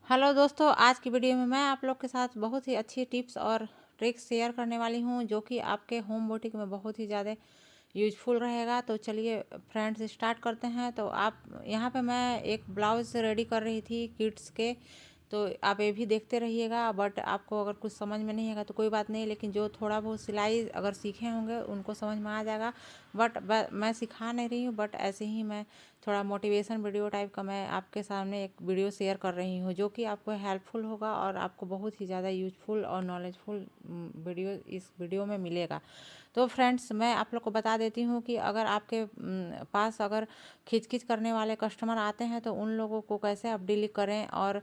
Hello दोस्तों, आज की वीडियो में मैं आप लोग के साथ बहुत ही अच्छी टिप्स और ट्रिक्स शेयर करने वाली हूं जो कि आपके होम बुटीक में बहुत ही ज़्यादा यूजफुल रहेगा। तो चलिए फ्रेंड्स स्टार्ट करते हैं। तो आप यहाँ पे मैं एक ब्लाउज रेडी कर रही थी किड्स के, तो आप ये भी देखते रहिएगा। बट आपको अगर कुछ समझ में नहीं आएगा तो कोई बात नहीं, लेकिन जो थोड़ा बहुत सिलाई अगर सीखे होंगे उनको समझ में आ जाएगा। बट मैं सिखा नहीं रही हूँ, बट ऐसे ही मैं थोड़ा मोटिवेशन वीडियो टाइप का मैं आपके सामने एक वीडियो शेयर कर रही हूँ जो कि आपको हेल्पफुल होगा और आपको बहुत ही ज़्यादा यूजफुल और नॉलेजफुल वीडियो इस वीडियो में मिलेगा। तो फ्रेंड्स, मैं आप लोग को बता देती हूँ कि अगर आपके पास अगर खिचखिच करने वाले कस्टमर आते हैं तो उन लोगों को कैसे आप डील करें। और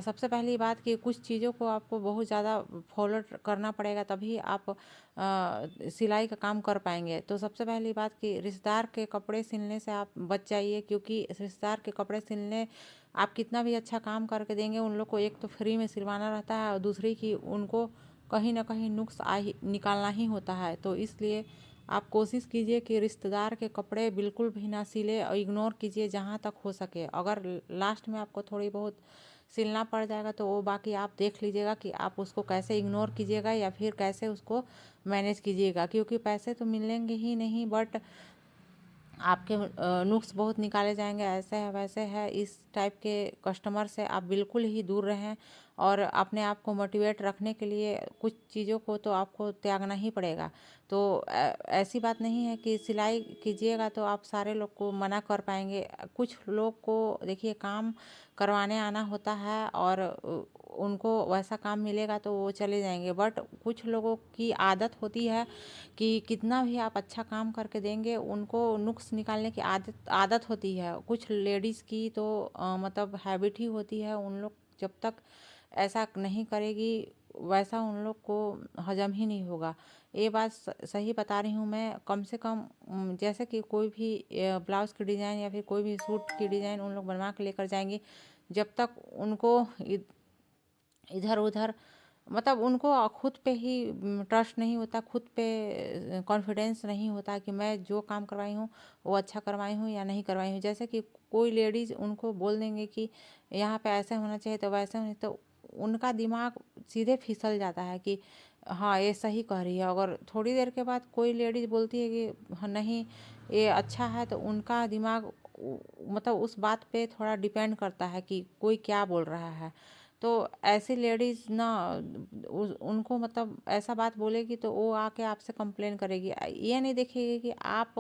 सबसे पहली बात कि कुछ चीज़ों को आपको बहुत ज़्यादा फॉलो करना पड़ेगा, तभी आप सिलाई का काम कर पाएंगे। तो सबसे पहली बात कि रिश्तेदार के कपड़े सिलने से आप बच जाइए, क्योंकि रिश्तेदार के कपड़े सिलने आप कितना भी अच्छा काम करके देंगे, उन लोग को एक तो फ्री में सिलवाना रहता है और दूसरी कि उनको कहीं ना कहीं नुक्स निकालना ही होता है। तो इसलिए आप कोशिश कीजिए कि रिश्तेदार के कपड़े बिल्कुल भी ना सिले और इग्नोर कीजिए जहाँ तक हो सके। अगर लास्ट में आपको थोड़ी बहुत सिलना पड़ जाएगा तो वो बाकी आप देख लीजिएगा कि आप उसको कैसे इग्नोर कीजिएगा या फिर कैसे उसको मैनेज कीजिएगा, क्योंकि पैसे तो मिलेंगे ही नहीं बट आपके नुक्स बहुत निकाले जाएंगे। ऐसे है वैसे है, इस टाइप के कस्टमर से आप बिल्कुल ही दूर रहें। और अपने आप को मोटिवेट रखने के लिए कुछ चीज़ों को तो आपको त्यागना ही पड़ेगा। तो ऐसी बात नहीं है कि सिलाई कीजिएगा तो आप सारे लोग को मना कर पाएंगे। कुछ लोग को देखिए काम करवाने आना होता है और उनको वैसा काम मिलेगा तो वो चले जाएंगे, बट कुछ लोगों की आदत होती है कि कितना भी आप अच्छा काम करके देंगे उनको नुक्स निकालने की आदत आदत होती है। कुछ लेडीज़ की तो मतलब हैबिट ही होती है। उन लोग जब तक ऐसा नहीं करेगी वैसा उन लोग को हजम ही नहीं होगा। ये बात सही बता रही हूँ मैं। कम से कम जैसे कि कोई भी ब्लाउज़ की डिज़ाइन या फिर कोई भी सूट की डिज़ाइन उन लोग बनवा के लेकर जाएंगे, जब तक उनको इधर उधर मतलब उनको खुद पे ही ट्रस्ट नहीं होता, खुद पे कॉन्फिडेंस नहीं होता कि मैं जो काम करवाई हूँ वो अच्छा करवाई हूँ या नहीं करवाई हूँ। जैसे कि कोई लेडीज़ उनको बोल देंगे कि यहाँ पे ऐसे होना चाहिए तो वैसे होना, तो उनका दिमाग सीधे फिसल जाता है कि हाँ ये सही कह रही है। अगर थोड़ी देर के बाद कोई लेडीज़ बोलती है कि हाँ नहीं ये अच्छा है, तो उनका दिमाग मतलब उस बात पे थोड़ा डिपेंड करता है कि कोई क्या बोल रहा है। तो ऐसी लेडीज़ ना उनको मतलब ऐसा बात बोलेगी तो वो आके आपसे कंप्लेन करेगी। ये नहीं देखेगी कि आप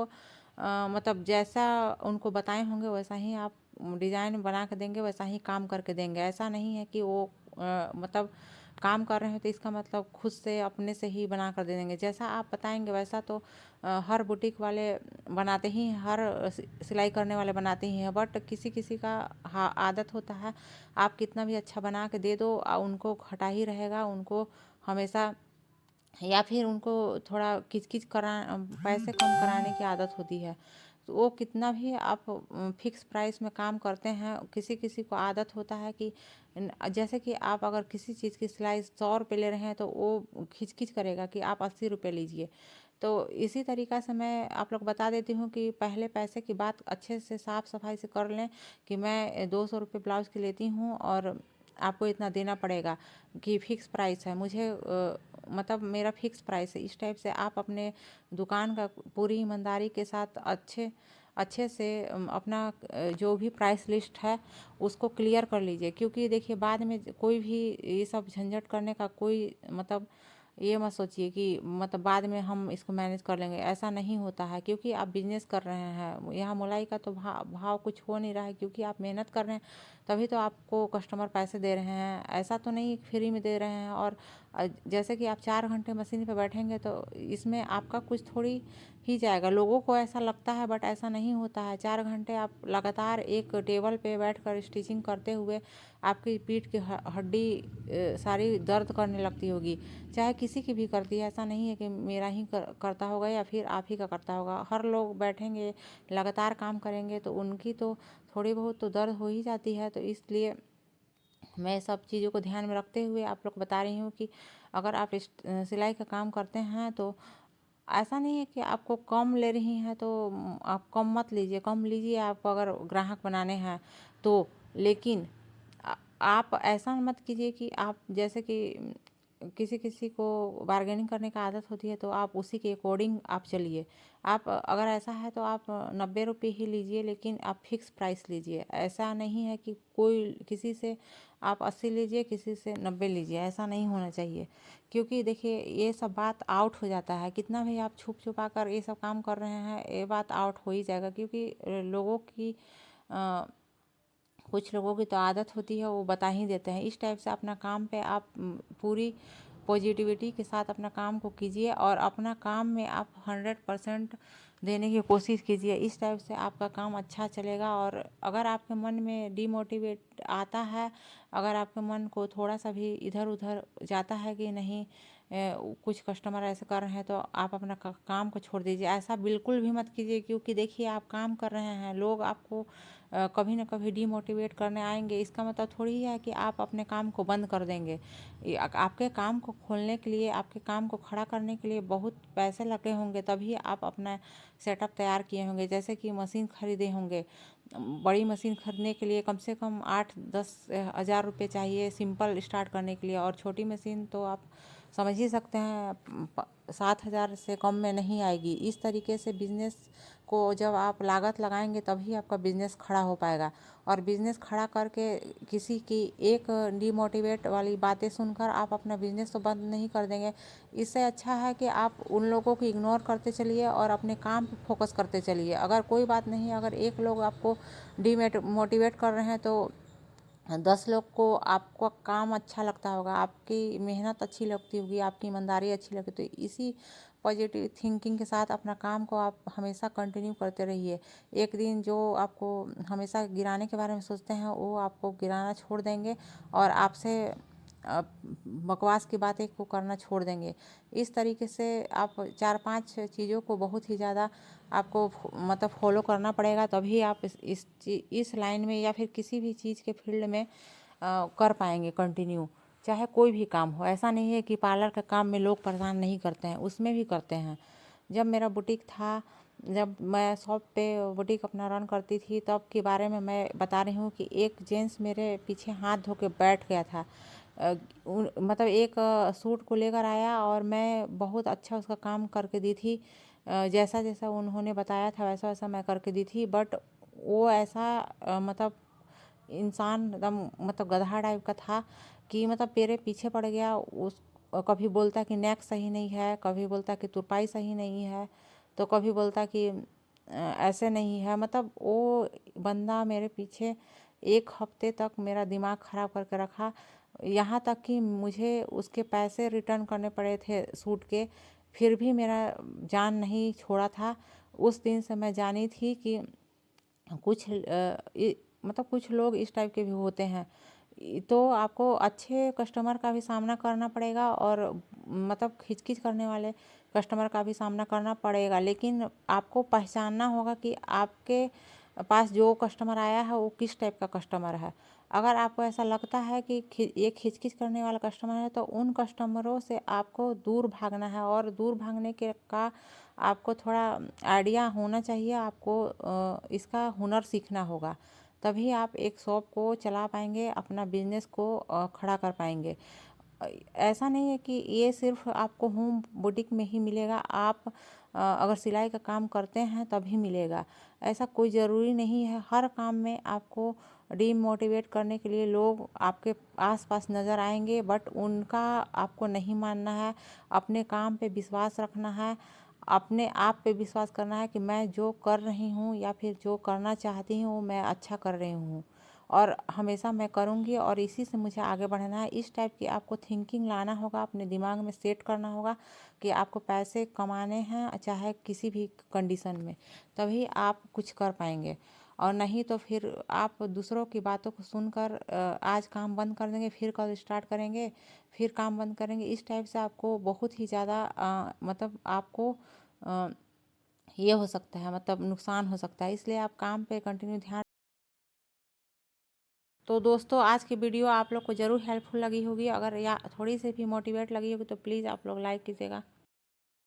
मतलब जैसा उनको बताए होंगे वैसा ही आप डिज़ाइन बना के देंगे, वैसा ही काम करके देंगे। ऐसा नहीं है कि वो मतलब काम कर रहे हैं तो इसका मतलब खुद से अपने से ही बना कर दे देंगे। जैसा आप बताएंगे वैसा तो हर बुटीक वाले बनाते ही हैं, हर सिलाई करने वाले बनाते ही हैं। बट किसी किसी का हाँ आदत होता है, आप कितना भी अच्छा बना के दे दो उनको खटा ही रहेगा। उनको हमेशा या फिर उनको थोड़ा किचकिच करा पैसे कम कराने की आदत होती है। तो वो कितना भी आप फिक्स प्राइस में काम करते हैं, किसी किसी को आदत होता है कि जैसे कि आप अगर किसी चीज़ की सिलाई 100 रुपये ले रहे हैं तो वो खिचखिच करेगा कि आप 80 रुपये लीजिए। तो इसी तरीक़ा से मैं आप लोग बता देती हूँ कि पहले पैसे की बात अच्छे से साफ़ सफाई से कर लें कि मैं 200 रुपये ब्लाउज़ की लेती हूँ और आपको इतना देना पड़ेगा, कि फ़िक्स प्राइस है मुझे मतलब मेरा फ़िक्स प्राइस है। इस टाइप से आप अपने दुकान का पूरी ईमानदारी के साथ अच्छे अच्छे से अपना जो भी प्राइस लिस्ट है उसको क्लियर कर लीजिए। क्योंकि देखिए बाद में कोई भी ये सब झंझट करने का कोई मतलब ये मत सोचिए कि मतलब बाद में हम इसको मैनेज कर लेंगे, ऐसा नहीं होता है। क्योंकि आप बिजनेस कर रहे हैं, यहाँ मोलाई का तो भाव कुछ हो नहीं रहा है, क्योंकि आप मेहनत कर रहे हैं तभी तो आपको कस्टमर पैसे दे रहे हैं। ऐसा तो नहीं फ्री में दे रहे हैं। और जैसे कि आप 4 घंटे मशीन पे बैठेंगे तो इसमें आपका कुछ थोड़ी ही जाएगा। लोगों को ऐसा लगता है बट ऐसा नहीं होता है। 4 घंटे आप लगातार एक टेबल पे बैठकर स्टिचिंग करते हुए आपकी पीठ की हड्डी सारी दर्द करने लगती होगी, चाहे किसी की भी करती है। ऐसा नहीं है कि मेरा ही करता होगा या फिर आप ही का करता होगा। हर लोग बैठेंगे लगातार काम करेंगे तो उनकी तो थोड़ी बहुत तो दर्द हो ही जाती है। तो इसलिए मैं सब चीज़ों को ध्यान में रखते हुए आप लोग बता रही हूँ कि अगर आप सिलाई का काम करते हैं तो ऐसा नहीं है कि आपको कम ले रही हैं तो आप कम मत लीजिए, कम लीजिए आप अगर ग्राहक बनाने हैं तो। लेकिन आप ऐसा मत कीजिए कि आप जैसे कि किसी किसी को बार्गेनिंग करने का आदत होती है तो आप उसी के अकॉर्डिंग आप चलिए। आप अगर ऐसा है तो आप 90 रुपये ही लीजिए, लेकिन आप फिक्स प्राइस लीजिए। ऐसा नहीं है कि कोई किसी से आप 80 लीजिए, किसी से 90 लीजिए, ऐसा नहीं होना चाहिए। क्योंकि देखिए ये सब बात आउट हो जाता है, कितना भी आप छुप छुपा कर ये सब काम कर रहे हैं, ये बात आउट हो ही जाएगा। क्योंकि लोगों की कुछ लोगों की तो आदत होती है, वो बता ही देते हैं। इस टाइप से अपना काम पे आप पूरी पॉजिटिविटी के साथ अपना काम को कीजिए और अपना काम में आप 100% देने की कोशिश कीजिए। इस टाइप से आपका काम अच्छा चलेगा। और अगर आपके मन में डिमोटिवेट आता है, अगर आपके मन को थोड़ा सा भी इधर उधर जाता है कि नहीं कुछ कस्टमर ऐसे कर रहे हैं, तो आप अपना काम को छोड़ दीजिए। ऐसा बिल्कुल भी मत कीजिए, क्योंकि देखिए आप काम कर रहे हैं, लोग आपको कभी ना कभी डीमोटिवेट करने आएंगे। इसका मतलब थोड़ी है कि आप अपने काम को बंद कर देंगे। आपके काम को खोलने के लिए, आपके काम को खड़ा करने के लिए बहुत पैसे लगे होंगे, तभी आप अपना सेटअप तैयार किए होंगे। जैसे कि मशीन खरीदे होंगे, बड़ी मशीन खरीदने के लिए कम से कम 8-10 हज़ार रुपये चाहिए सिंपल स्टार्ट करने के लिए। और छोटी मशीन तो आप समझ ही सकते हैं 7 हज़ार से कम में नहीं आएगी। इस तरीके से बिजनेस को जब आप लागत लगाएंगे तभी आपका बिजनेस खड़ा हो पाएगा। और बिजनेस खड़ा करके किसी की एक डिमोटिवेट वाली बातें सुनकर आप अपना बिजनेस तो बंद नहीं कर देंगे। इससे अच्छा है कि आप उन लोगों को इग्नोर करते चलिए और अपने काम पे फोकस करते चलिए। अगर कोई बात नहीं, अगर एक लोग आपको मोटिवेट कर रहे हैं तो 10 लोग को आपका काम अच्छा लगता होगा, आपकी मेहनत अच्छी लगती होगी, आपकी ईमानदारी अच्छी लगती। तो इसी पॉजिटिव थिंकिंग के साथ अपना काम को आप हमेशा कंटिन्यू करते रहिए। एक दिन जो आपको हमेशा गिराने के बारे में सोचते हैं, वो आपको गिराना छोड़ देंगे और आपसे बकवास की बातें को करना छोड़ देंगे। इस तरीके से आप 4-5 चीज़ों को बहुत ही ज़्यादा आपको मतलब फॉलो करना पड़ेगा, तभी आप इस लाइन में या फिर किसी भी चीज़ के फील्ड में कर पाएंगे कंटिन्यू। चाहे कोई भी काम हो, ऐसा नहीं है कि पार्लर का काम में लोग परेशान नहीं करते हैं, उसमें भी करते हैं। जब मेरा बुटीक था, जब मैं शॉप पे बुटीक अपना रन करती थी, तब के बारे में मैं बता रही हूँ कि एक जेंट्स मेरे पीछे हाथ धो के बैठ गया था। मतलब एक सूट को लेकर आया और मैं बहुत अच्छा उसका काम करके दी थी। जैसा जैसा उन्होंने बताया था वैसा वैसा मैं करके दी थी। बट वो ऐसा मतलब इंसान एकदम मतलब गधा टाइप का था कि मतलब मेरे पीछे पड़ गया। उस कभी बोलता कि नेक सही नहीं है, कभी बोलता कि तुरपाई सही नहीं है, तो कभी बोलता कि ऐसे नहीं है। मतलब वो बंदा मेरे पीछे 1 हफ्ते तक मेरा दिमाग ख़राब करके रखा। यहाँ तक कि मुझे उसके पैसे रिटर्न करने पड़े थे सूट के, फिर भी मेरा जान नहीं छोड़ा था। उस दिन से मैं जानी थी कि कुछ मतलब कुछ लोग इस टाइप के भी होते हैं। तो आपको अच्छे कस्टमर का भी सामना करना पड़ेगा और मतलब खिचखिच करने वाले कस्टमर का भी सामना करना पड़ेगा। लेकिन आपको पहचानना होगा कि आपके पास जो कस्टमर आया है वो किस टाइप का कस्टमर है। अगर आपको ऐसा लगता है कि ये खिचखिच करने वाला कस्टमर है, तो उन कस्टमरों से आपको दूर भागना है। और दूर भागने के का आपको थोड़ा आइडिया होना चाहिए, आपको इसका हुनर सीखना होगा, तभी आप एक शॉप को चला पाएंगे, अपना बिजनेस को खड़ा कर पाएंगे। ऐसा नहीं है कि ये सिर्फ आपको होम बुटीक में ही मिलेगा। आप अगर सिलाई का काम करते हैं तभी मिलेगा, ऐसा कोई ज़रूरी नहीं है। हर काम में आपको डीमोटिवेट करने के लिए लोग आपके आसपास नज़र आएंगे, बट उनका आपको नहीं मानना है। अपने काम पे विश्वास रखना है, अपने आप पे विश्वास करना है कि मैं जो कर रही हूँ या फिर जो करना चाहती हूँ वो मैं अच्छा कर रही हूँ और हमेशा मैं करूँगी और इसी से मुझे आगे बढ़ना है। इस टाइप की आपको थिंकिंग लाना होगा, अपने दिमाग में सेट करना होगा कि आपको पैसे कमाने हैं चाहे किसी भी कंडीशन में, तभी आप कुछ कर पाएंगे। और नहीं तो फिर आप दूसरों की बातों को सुनकर आज काम बंद कर देंगे, फिर कल स्टार्ट करेंगे, फिर काम बंद करेंगे। इस टाइप से आपको बहुत ही ज़्यादा मतलब आपको ये हो सकता है, मतलब नुकसान हो सकता है। इसलिए आप काम पे कंटिन्यू ध्यान। तो दोस्तों आज की वीडियो आप लोग को ज़रूर हेल्पफुल लगी होगी। अगर या थोड़ी सी भी मोटिवेट लगी होगी तो प्लीज़ आप लोग लाइक कीजिएगा।